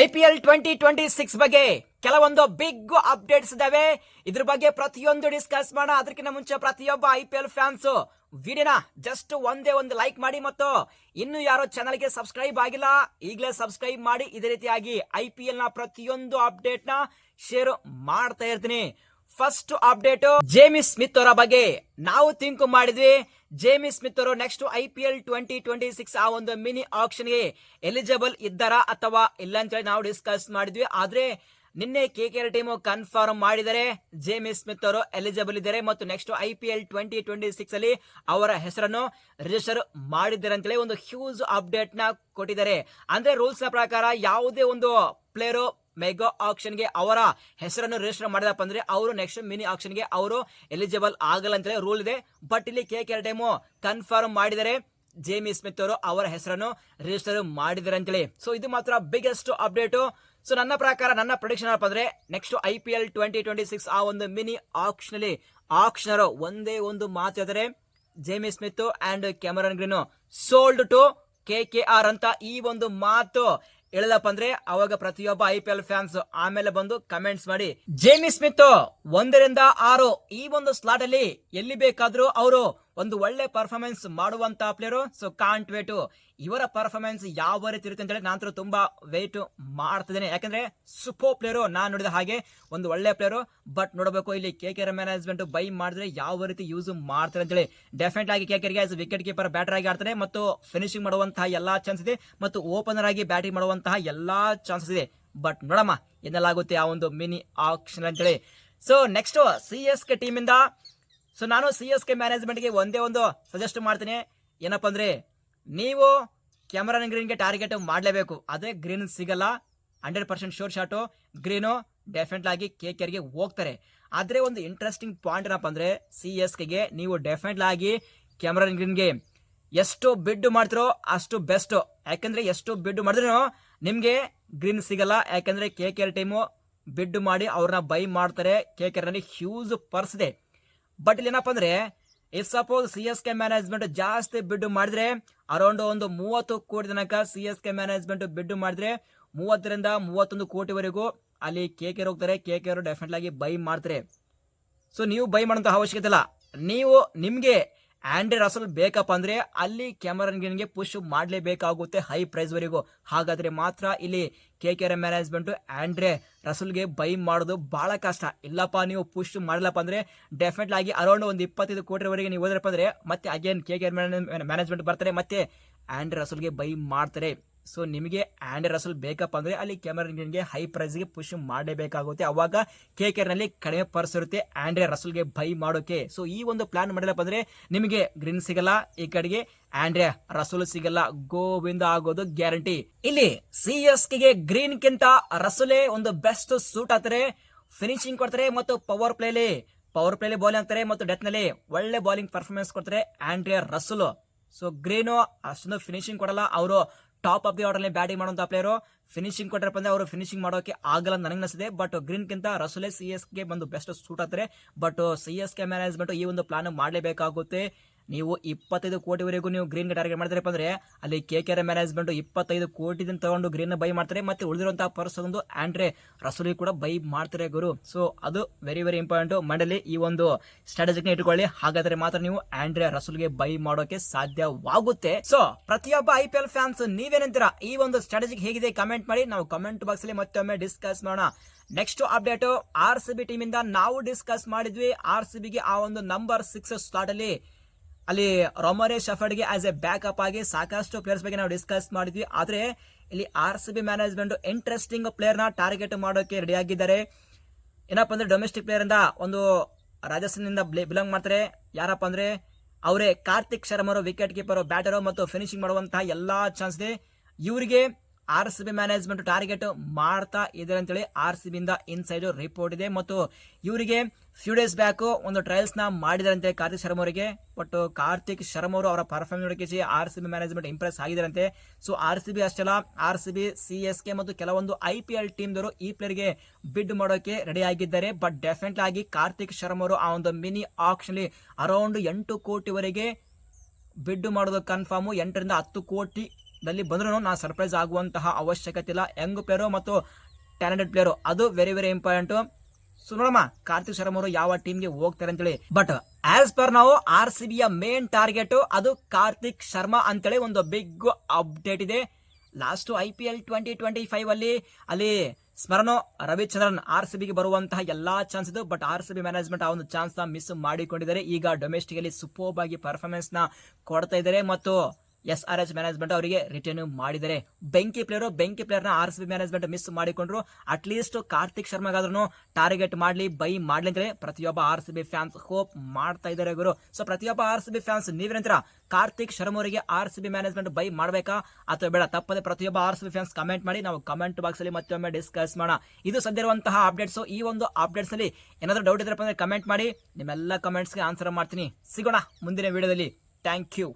IPL 2026 ಬಗ್ಗೆ ಕೆಲವೊಂದು big updates ಇದಾವೆ. ಇದ್ರ ಬಗ್ಗೆ ಪ್ರತಿಯೊಂದು ಡಿಸ್ಕಸ್ ಮಾಡೋಣ. ಅದಕ್ಕಿಂತ ಮುಂಚೆ ಪ್ರತಿಯೊಬ್ಬ IPL ಫ್ಯಾನ್ಸ್ ವಿಡಿಯೋನ ಜಸ್ಟ್ ಒಂದೇ ಒಂದು ಲೈಕ್ ಮಾಡಿ, ಮತ್ತು ಇನ್ನು ಯಾರೋ ಚಾನಲ್ಗೆ ಸಬ್ಸ್ಕ್ರೈಬ್ ಆಗಿಲ್ಲ ಈಗಲೇ ಸಬ್ಸ್ಕ್ರೈಬ್ ಮಾಡಿ. ಇದೇ ರೀತಿಯಾಗಿ IPL ನ ಪ್ರತಿಯೊಂದು ಅಪ್ಡೇಟ್ ನ ಶೇರ್ ಮಾಡ್ತಾ ಇರ್ತೀನಿ. ಫಸ್ಟ್ ಅಪ್ಡೇಟ್ ಜೇಮಿಸ್ ಸ್ಮಿತ್ ಅವರ ಬಗ್ಗೆ ನಾವು ಥಿಂಕ್ ಮಾಡಿದ್ವಿ. ಜೇಮಿಸ್ ಸ್ಮಿತ್ ಅವರು ನೆಕ್ಸ್ಟ್ IPL 2026 ಆ ಒಂದು ಮಿನಿ ಆಕ್ಷನ್ ಗೆ ಎಲಿಜಿಬಲ್ ಇದ್ದಾರಾ ಅಥವಾ ಇಲ್ಲ ಅಂತ ಹೇಳಿ ನಾವು ಡಿಸ್ಕಸ್ ಮಾಡಿದ್ವಿ. ಆದ್ರೆ ನಿನ್ನೆ KKR ಟೀಮ್ ಕನ್ಫರ್ಮ್ ಮಾಡಿದರೆ ಜೇಮಿಸ್ ಸ್ಮಿತ್ ಅವರು ಎಲಿಜಿಬಲ್ ಇದ್ದಾರೆ ಮತ್ತು ನೆಕ್ಸ್ಟ್ IPL 2026 ಅಲ್ಲಿ ಅವರ ಹೆಸರನ್ನು ರಿಜಿಸ್ಟರ್ ಮಾಡಿದ್ದಾರೆ ಅಂತೇಳಿ ಒಂದು ಹ್ಯೂಜ್ ಅಪ್ಡೇಟ್ ನ ಕೊಟ್ಟಿದ್ದಾರೆ. ಅಂದ್ರೆ ರೂಲ್ಸ್ ನ ಪ್ರಕಾರ ಯಾವುದೇ ಒಂದು ಪ್ಲೇಯರ್ ಮೆಗಾ ಆಕ್ಷನ್ ಗೆ ಅವರ ಹೆಸರನ್ನು ರಿಜಿಸ್ಟರ್ ಮಾಡಿದಪ್ಪ ಅಂದ್ರೆ ಅವರು ನೆಕ್ಸ್ಟ್ ಮಿನಿ ಆಕ್ಷನ್ ಗೆ ಅವರು ಎಲಿಜಿಬಲ್ ಆಗಲ್ಲ ಅಂತ ರೂಲ್ ಇದೆ. ಬಟ್ ಇಲ್ಲಿ KKR ಟೀಮ್ ಕನ್ಫರ್ಮ್ ಮಾಡಿದರೆ ಜೇಮಿಸ್ ಸ್ಮಿತ್ ಅವರು ಅವರ ಹೆಸರನ್ನು ರಿಜಿಸ್ಟರ್ ಮಾಡಿದ್ದಾರೆ ಅಂತೇಳಿ. ಸೊ ಇದು ಮಾತ್ರ ಬಿಗ್ಗೆಸ್ಟ್ ಅಪ್ಡೇಟ್. ಸೊ ನನ್ನ ಪ್ರಕಾರ, ನನ್ನ ಪ್ರೊಡಿಕ್ಷನ್ ಏನಪ್ಪ ಅಂದ್ರೆ ನೆಕ್ಸ್ಟ್ IPL 2026 ಆ ಒಂದು ಮಿನಿ ಆಕ್ಷನ್ ಅಲ್ಲಿ ಆಕ್ಷನರ್ ಒಂದೇ ಒಂದು ಮಾತು ಹೇಳಿದರೆ James Smith and Cameron Green sold to KKR ಅಂತ ಈ ಒಂದು ಮಾತು ಹೇಳದಪ್ಪ ಅಂದ್ರೆ ಅವಾಗ ಪ್ರತಿಯೊಬ್ಬ IPL ಫ್ಯಾನ್ಸ್ ಆಮೇಲೆ ಬಂದು ಕಮೆಂಟ್ಸ್ ಮಾಡಿ ಜೇಮಿಸ್ ಸ್ಮಿತ್ 1 ರಿಂದ 6 ಈ ಒಂದು ಸ್ಲಾಟ್ ಅಲ್ಲಿ ಎಲ್ಲಿ ಬೇಕಾದ್ರೂ ಅವರು ಒಂದು ಒಳ್ಳೆ ಪರ್ಫಾರ್ಮೆನ್ಸ್ ಮಾಡುವಂತ ಪ್ಲೇಯರ್. ಸೊ ಕಾಂಟ್ ವೇಟ್ ಇವರ ಪರ್ಫಾರ್ಮೆನ್ಸ್ ಯಾವ ರೀತಿ ಇರುತ್ತೆ ಅಂತ ಹೇಳಿ ನಾನು ತುಂಬಾ ವೇಟ್ ಮಾಡ್ತಿದ್ದೇನೆ. ಯಾಕಂದ್ರೆ ಸೂಪರ್ ಪ್ಲೇಯರ್, ನಾನು ನೋಡಿದ ಹಾಗೆ ಒಂದು ಒಳ್ಳೆ ಪ್ಲೇಯರ್. ಬಟ್ ನೋಡಬೇಕು ಇಲ್ಲಿ KKR ಮ್ಯಾನೇಜ್ಮೆಂಟ್ ಬೈ ಮಾಡಿದ್ರೆ ಯಾವ ರೀತಿ ಯೂಸ್ ಮಾಡ್ತಾರೆ ಅಂತ ಹೇಳಿ. ಡೆಫಿನೆಟ್ ಆಗಿ KKR ಗೆ ವಿಕೆಟ್ ಕೀಪರ್ ಬ್ಯಾಟರ್ ಆಗಿ ಆಡ್ತಾರೆ ಮತ್ತು ಫಿನಿಶಿಂಗ್ ಮಾಡುವಂತಹ ಎಲ್ಲಾ ಚಾನ್ಸ್ ಇದೆ ಮತ್ತು ಓಪನರ್ ಆಗಿ ಬ್ಯಾಟಿಂಗ್ ಮಾಡುವಂತಹ ಎಲ್ಲಾ ಚಾನ್ಸಸ್ ಇದೆ. ಬಟ್ ನೋಡಮ್ಮ ಏನೆಲ್ಲಾಗುತ್ತೆ ಆ ಒಂದು ಮಿನಿ ಆಕ್ಷನ್ ಅಂತ ಹೇಳಿ. ಸೊ ನೆಕ್ಸ್ಟ್ CSK ಟೀಮ್ ಇಂದ ಸೊ ನಾನು CSK ಮ್ಯಾನೇಜ್ಮೆಂಟ್ಗೆ ಒಂದೇ ಒಂದು ಸಜೆಸ್ಟ್ ಮಾಡ್ತೀನಿ. ಏನಪ್ಪ ಅಂದ್ರೆ ನೀವು ಕ್ಯಾಮರನ್ ಗ್ರೀನ್ಗೆ ಟಾರ್ಗೆಟ್ ಮಾಡಲೇಬೇಕು. ಅದೇ ಗ್ರೀನ್ ಸಿಗಲ್ಲ, 100% ಶೋರ್ ಶಾಟು ಗ್ರೀನು ಡೆಫಿನೆಟ್ ಆಗಿ KKR ಗೆ ಹೋಗ್ತಾರೆ. ಆದ್ರೆ ಒಂದು ಇಂಟ್ರೆಸ್ಟಿಂಗ್ ಪಾಯಿಂಟ್ ಏನಪ್ಪ ಅಂದ್ರೆ CSK ಗೆ ನೀವು ಡೆಫಿನೆಟ್ ಆಗಿ ಕ್ಯಾಮರನ್ ಗ್ರೀನ್ಗೆ ಎಷ್ಟು ಬಿಡ್ ಮಾಡ್ತಿರೋ ಅಷ್ಟು ಬೆಸ್ಟ್. ಯಾಕಂದ್ರೆ ಎಷ್ಟು ಬಿಡ್ ಮಾಡಿದ್ರು ನಿಮ್ಗೆ ಗ್ರೀನ್ ಸಿಗಲ್ಲ. ಯಾಕಂದ್ರೆ KKR ಟೀಮು ಬಿಡ್ ಮಾಡಿ ಅವ್ರನ್ನ ಬೈ ಮಾಡ್ತಾರೆ. KKR ನಲ್ಲಿ ಹ್ಯೂಜ್ ಪರ್ಸ್ ಇದೆ. ಬಟ್ ಇಲ್ಲಿ ಏನಪ್ಪ ಅಂದ್ರೆ ಇಫ್ ಸಪೋಸ್ CSK ಮ್ಯಾನೇಜ್ಮೆಂಟ್ ಜಾಸ್ತಿ ಬಿಡ್ ಮಾಡಿದ್ರೆ ಅರೌಂಡ್ ಒಂದು 30 ಕೋಟಿ ತನಕ CSK ಮ್ಯಾನೇಜ್ಮೆಂಟ್ ಬಿಡ್ ಮಾಡಿದ್ರೆ 30 ರಿಂದ 31 ಕೋಟಿವರೆಗೂ ಅಲ್ಲಿ KKR ಹೋಗ್ತಾರೆ. KKR ಡೆಫಿನೆಟ್ ಆಗಿ ಬೈ ಮಾಡ್ತಾರೆ. ಸೊ ನೀವು ಬೈ ಮಾಡೋಂಥ ಅವಶ್ಯಕತೆ ಇಲ್ಲ. ನೀವು ನಿಮ್ಗೆ ಆಂಡ್ರೆ ರಸಲ್ ಬೇಕಪ್ಪ ಅಂದ್ರೆ ಅಲ್ಲಿ ಕ್ಯಾಮರನ್ ಗ್ರೀನ್ಗೆ ಪುಷ್ ಮಾಡಲೇಬೇಕಾಗುತ್ತೆ ಹೈ ಪ್ರೈಸ್ ವರೆಗೂ. ಹಾಗಾದ್ರೆ ಮಾತ್ರ ಇಲ್ಲಿ KKR ಮ್ಯಾನೇಜ್ಮೆಂಟ್ ಆಂಡ್ರೆ ರಸಲ್ಗೆ ಬೈ ಮಾಡೋದು ಬಹಳ ಕಷ್ಟ. ಇಲ್ಲಪ್ಪ ನೀವು ಪುಷ್ ಮಾಡಲಪ್ಪ ಅಂದ್ರೆ ಡೆಫಿನೆಟ್ ಆಗಿ ಅರೌಂಡ್ ಒಂದು 25 ಕೋಟಿವರೆಗೆ ನೀವು ಹೋದ್ರಪ್ಪ ಅಂದ್ರೆ ಮತ್ತೆ ಅಗೇನ್ KKR ಮ್ಯಾನೇಜ್ಮೆಂಟ್ ಬರ್ತಾರೆ ಮತ್ತೆ ಆಂಡ್ರೆ ರಸಲ್ಗೆ ಬೈ ಮಾಡ್ತಾರೆ. ಸೊ ನಿಮಗೆ ಆಂಡ್ರೆ ರಸಲ್ ಬೇಕಪ್ಪ ಅಂದ್ರೆ ಅಲ್ಲಿ ಕ್ಯಾಮರನ್ ಗ್ರೀನ್ಗೆ ಹೈ ಪ್ರೈಸ್ಗೆ ಪುಷ್ ಮಾಡಲೇಬೇಕಾಗುತ್ತೆ. ಅವಾಗ KKR ನಲ್ಲಿ ಕಡಿಮೆ ಪರ್ಸ್ ಇರುತ್ತೆ ಆಂಡ್ರೆ ರಸಲ್ಗೆ ಬೈ ಮಾಡೋಕೆ. ಸೊ ಈ ಒಂದು ಪ್ಲಾನ್ ಮಾಡಿಲ್ಲಪ್ಪ ಅಂದ್ರೆ ನಿಮಗೆ ಗ್ರೀನ್ ಸಿಗಲ್ಲ, ಈ ಕಡೆಗೆ ಆಂಡ್ರೆ ರಸಲ್ ಸಿಗಲ್ಲ, ಗೋವಿಂದ ಆಗೋದು ಗ್ಯಾರಂಟಿ. ಇಲ್ಲಿ CSK ಗೆ ಗ್ರೀನ್ ಗಿಂತ ರಸಲೇ ಒಂದು ಬೆಸ್ಟ್ ಸೂಟ್ ಆಗ್ತಾರೆ. ಫಿನಿಶಿಂಗ್ ಕೊಡ್ತಾರೆ ಮತ್ತು ಪವರ್ ಪ್ಲೇಲಿ ಬೌಲಿಂಗ್ ಆಗ್ತಾರೆ ಮತ್ತು ಡೆತ್ ನಲ್ಲಿ ಒಳ್ಳೆ ಬೌಲಿಂಗ್ ಪರ್ಫಾರ್ಮೆನ್ಸ್ ಕೊಡ್ತಾರೆ ಆಂಡ್ರೆ ರಸಲ್. ಸೊ ಗ್ರೀನು ಅಷ್ಟೊಂದು ಫಿನಿಶಿಂಗ್ ಕೊಡಲ್ಲ. ಅವರು top of the order batting ಮಾಡುವಂತ ಪ್ಲೇಯರು. ಫಿನಿಶಿಂಗ್ ಕೊಟ್ಟರಪ್ಪ ಅಂದ್ರೆ ಅವರು ಫಿನಿಶಿಂಗ್ ಮಾಡೋಕೆ ಆಗಲ್ಲ ನನಗೆ ಅನಿಸಿದೆ. ಬಟ್ ಗ್ರೀನ್ ಗಿಂತ ರಸಲೇ CSK ಗೆ ಬಂದು ಬೆಸ್ಟ್ ಸೂಟ್ ಆಗ್ತಾರೆ. ಬಟ್ CSK ಮ್ಯಾನೇಜ್ಮೆಂಟ್ ಈ ಒಂದು ಪ್ಲಾನ್ ಮಾಡಲೇಬೇಕಾಗುತ್ತೆ. ನೀವು 25 ಕೋಟಿವರೆಗೂ ನೀವು ಗ್ರೀನ್ ಟಾರ್ಗೆಟ್ ಮಾಡಿದ್ರಪ್ಪ ಅಂದ್ರೆ ಅಲ್ಲಿ KKR ಮ್ಯಾನೇಜ್ಮೆಂಟ್ 25 ಕೋಟಿ ತಗೊಂಡು ಗ್ರೀನ್ ಬೈ ಮಾಡ್ತಾರೆ. ಮತ್ತೆ ಉಳಿದಿರುವಂತಹ ಪರ್ಸ್ ಒಂದು ಆಂಡ್ರೆ ರಸಲ್ ಕೂಡ ಬೈ ಮಾಡ್ತಾರೆ ಗುರು. ಸೊ ಅದು ವೆರಿ ವೆರಿ ಇಂಪಾರ್ಟೆಂಟ್. ಮಂಡಲಿ ಈ ಒಂದು ಸ್ಟ್ರಾಟಜಿನ ಇಟ್ಕೊಳ್ಳಿ. ಹಾಗಾದ್ರೆ ಮಾತ್ರ ನೀವು ಆಂಡ್ರೆ ರಸಲ್ಗೆ ಬೈ ಮಾಡೋಕೆ ಸಾಧ್ಯವಾಗುತ್ತೆ. ಸೊ ಪ್ರತಿಯೊಬ್ಬ IPL ಫ್ಯಾನ್ಸ್ ನೀವೇನಂತೀರಾ? ಈ ಒಂದು ಸ್ಟ್ರಾಟಜಿ ಹೇಗಿದೆ ಕಮೆಂಟ್ ಮಾಡಿ. ನಾವು ಕಮೆಂಟ್ ಬಾಕ್ಸ್ ಅಲ್ಲಿ ಮತ್ತೊಮ್ಮೆ ಡಿಸ್ಕಸ್ ಮಾಡೋಣ. ನೆಕ್ಸ್ಟ್ ಅಪ್ಡೇಟ್ RCB ಟೀಮ್ ಇಂದ ನಾವು ಡಿಸ್ಕಸ್ ಮಾಡಿದ್ವಿ. RCB ಗೆ ಆ ಒಂದು ನಂಬರ್ 6 ಸ್ಲಾಟ್ ಅಲ್ಲಿ ರೊಮರೆ ಶಫರ್ಡ್ಗೆ ಆಸ್ ಎ ಬ್ಯಾಕಪ್ ಆಗಿ ಸಾಕಷ್ಟು ಪ್ಲೇಯರ್ಸ್ ಬಗ್ಗೆ ನಾವು ಡಿಸ್ಕಸ್ ಮಾಡಿದ್ವಿ. ಆದ್ರೆ ಇಲ್ಲಿ RCB ಮ್ಯಾನೇಜ್ಮೆಂಟ್ ಇಂಟ್ರೆಸ್ಟಿಂಗ್ ಪ್ಲೇಯರ್ ನ ಟಾರ್ಗೆಟ್ ಮಾಡೋಕೆ ರೆಡಿ ಆಗಿದ್ದಾರೆ. ಏನಪ್ಪ ಅಂದ್ರೆ ಡೊಮೆಸ್ಟಿಕ್ ಪ್ಲೇಯರ್ ಇಂದ ಒಂದು ರಾಜಸ್ಥಾನದಿಂದ ಬಿಲಾಂಗ್ ಮಾಡ್ತಾರೆ. ಯಾರಪ್ಪ ಅಂದ್ರೆ ಅವರೇ ಕಾರ್ತಿಕ್ ಶರ್ಮಾ ಅವರು, ವಿಕೆಟ್ ಕೀಪರ್, ಬ್ಯಾಟರ್ ಮತ್ತು ಫಿನಿಶಿಂಗ್ ಮಾಡುವಂತಹ ಎಲ್ಲಾ ಚಾನ್ಸ್ ಇದೆ. ಇವರಿಗೆ RCB ಮ್ಯಾನೇಜ್ಮೆಂಟ್ ಟಾರ್ಗೆಟ್ ಮಾಡ್ತಾ ಇದೆ ಅಂತೇಳಿ RCB ಇಂದ ಇನ್ಸೈಡ್ ರಿಪೋರ್ಟ್ ಇದೆ. ಮತ್ತು ಇವರಿಗೆ ಫ್ಯೂ ಡೇಸ್ ಬ್ಯಾಕ್ ಒಂದು ಟ್ರಯಲ್ಸ್ ನ ಮಾಡಿದಾರಂತೆ ಕಾರ್ತಿಕ್ ಶರ್ಮಾ ಅವರಿಗೆ. ಬಟ್ ಕಾರ್ತಿಕ್ ಶರ್ಮಾ ಅವರು ಅವರ ಪರ್ಫಾರ್ಮೆನ್ಸ್ ನೋಡಕ್ಕೆ RCB ಮ್ಯಾನೇಜ್ಮೆಂಟ್ ಇಂಪ್ರೆಸ್ ಆಗಿದಾರಂತೆ. ಸೊ RCB ಅಷ್ಟೆಲ್ಲ RCB, CSK ಮತ್ತು ಕೆಲವೊಂದು IPL ಟೀಮ್ ದವರು ಈ ಪ್ಲೇಯರ್ ಗೆ ಬಿಡ್ ಮಾಡೋಕೆ ರೆಡಿ ಆಗಿದ್ದಾರೆ. ಬಟ್ ಡೆಫಿನೆಟ್ ಆಗಿ ಕಾರ್ತಿಕ್ ಶರ್ಮಾ ಅವರು ಆ ಒಂದು ಮಿನಿ ಆಕ್ಷನ್ ಅರೌಂಡ್ 8 ಕೋಟಿವರೆಗೆ ಬಿಡ್ ಮಾಡೋದು ಕನ್ಫರ್ಮ್. 8 ರಿಂದ 10 ಕೋಟಿ ದಲ್ಲಿ ಬಂದ್ರೂ ನಾ ಸರ್ಪ್ರೈಸ್ ಆಗುವಂತಹ ಅವಶ್ಯಕತೆ ಇಲ್ಲ. ಯಂಗ್ ಪ್ಲೇಯರು ಮತ್ತು ಟ್ಯಾಲೆಂಟೆಡ್ ಪ್ಲೇಯರು ಅದು ವೆರಿ ವೆರಿ ಇಂಪಾರ್ಟೆಂಟ್. ಸೊ ನೋಡಮ್ಮ ಕಾರ್ತಿಕ್ ಶರ್ಮಾ ಅವರು ಯಾವ ಟೀಮ್ಗೆ ಹೋಗ್ತಾರೆ ಅಂತೇಳಿ. ಬಟ್ ಆಸ್ ಪರ್ ನಾವು RCB ಯ ಮೇನ್ ಟಾರ್ಗೆಟ್ ಅದು ಕಾರ್ತಿಕ್ ಶರ್ಮಾ ಅಂತೇಳಿ ಒಂದು ಬಿಗ್ ಅಪ್ಡೇಟ್ ಇದೆ. ಲಾಸ್ಟ್ IPL 2025 ಅಲ್ಲಿ ಸ್ಮರಣೋ ರವಿಚಂದ್ರನ್ RCB ಗೆ ಬರುವಂತಹ ಎಲ್ಲಾ ಚಾನ್ಸ್ ಇದು. ಬಟ್ RCB ಮ್ಯಾನೇಜ್ಮೆಂಟ್ ಆ ಒಂದು ಚಾನ್ಸ್ ನ ಮಿಸ್ ಮಾಡಿಕೊಂಡಿದ್ದಾರೆ. ಈಗ ಡೊಮೆಸ್ಟಿಕ್ ಅಲ್ಲಿ ಸೂಪರ್ಬ್ ಆಗಿ ಪರ್ಫಾರ್ಮೆನ್ಸ್ ನ ಕೊಡ್ತಾ ಇದ್ದಾರೆ ಮತ್ತು SRH ಮ್ಯಾನೇಜ್ಮೆಂಟ್ ಅವರಿಗೆ ರಿಟರ್ನ್ ಮಾಡಿದ್ದಾರೆ. ಬೆಂಕಿ ಪ್ಲೇಯರ್ ನ RCB ಮ್ಯಾನೇಜ್ಮೆಂಟ್ ಮಿಸ್ ಮಾಡಿಕೊಂಡ್ರು. ಅಟ್ಲೀಸ್ಟ್ ಕಾರ್ತಿಕ್ ಶರ್ಮಾಗಾದ್ರೂ ಟಾರ್ಗೆಟ್ ಮಾಡ್ಲಿ, ಬೈ ಮಾಡ್ಲಿ ಅಂತೇಳಿ ಪ್ರತಿಯೊಬ್ಬ RCB ಫ್ಯಾನ್ಸ್ ಹೋಪ್ ಮಾಡ್ತಾ ಇದ್ದಾರೆ ಗುರು. ಸೊ ಪ್ರತಿಯೊಬ್ಬ RCB ಫ್ಯಾನ್ಸ್ ನೀವೇನಂತೀರಾ, ಕಾರ್ತಿಕ್ ಶರ್ಮಾ ಅವರಿಗೆ RCB ಮ್ಯಾನೇಜ್ಮೆಂಟ್ ಬೈ ಮಾಡಬೇಕಾ ಅಥವಾ ಬೇಡ? ತಪ್ಪದೆ ಪ್ರತಿಯೊಬ್ಬ RCB ಫ್ಯಾನ್ಸ್ ಕಮೆಂಟ್ ಮಾಡಿ, ನಾವು ಕಮೆಂಟ್ ಬಾಕ್ಸ್ ಅಲ್ಲಿ ಮತ್ತೊಮ್ಮೆ ಡಿಸ್ಕಸ್ ಮಾಡೋಣ. ಇದು ಸದ್ಯ ಇರುವಂತಹ ಅಪ್ಡೇಟ್ಸ್. ಈ ಒಂದು ಅಪ್ಡೇಟ್ಸ್ ಅಲ್ಲಿ ಏನಾದರೂ ಡೌಟ್ ಇದ್ರಪ್ಪ ಅಂದ್ರೆ ಕಮೆಂಟ್ ಮಾಡಿ, ನಿಮ್ಮೆಲ್ಲ ಕಮೆಂಟ್ಸ್ಗೆ ಆನ್ಸರ್ ಮಾಡ್ತೀನಿ. ಸಿಗೋಣ ಮುಂದಿನ ವಿಡಿಯೋದಲ್ಲಿ. Thank you.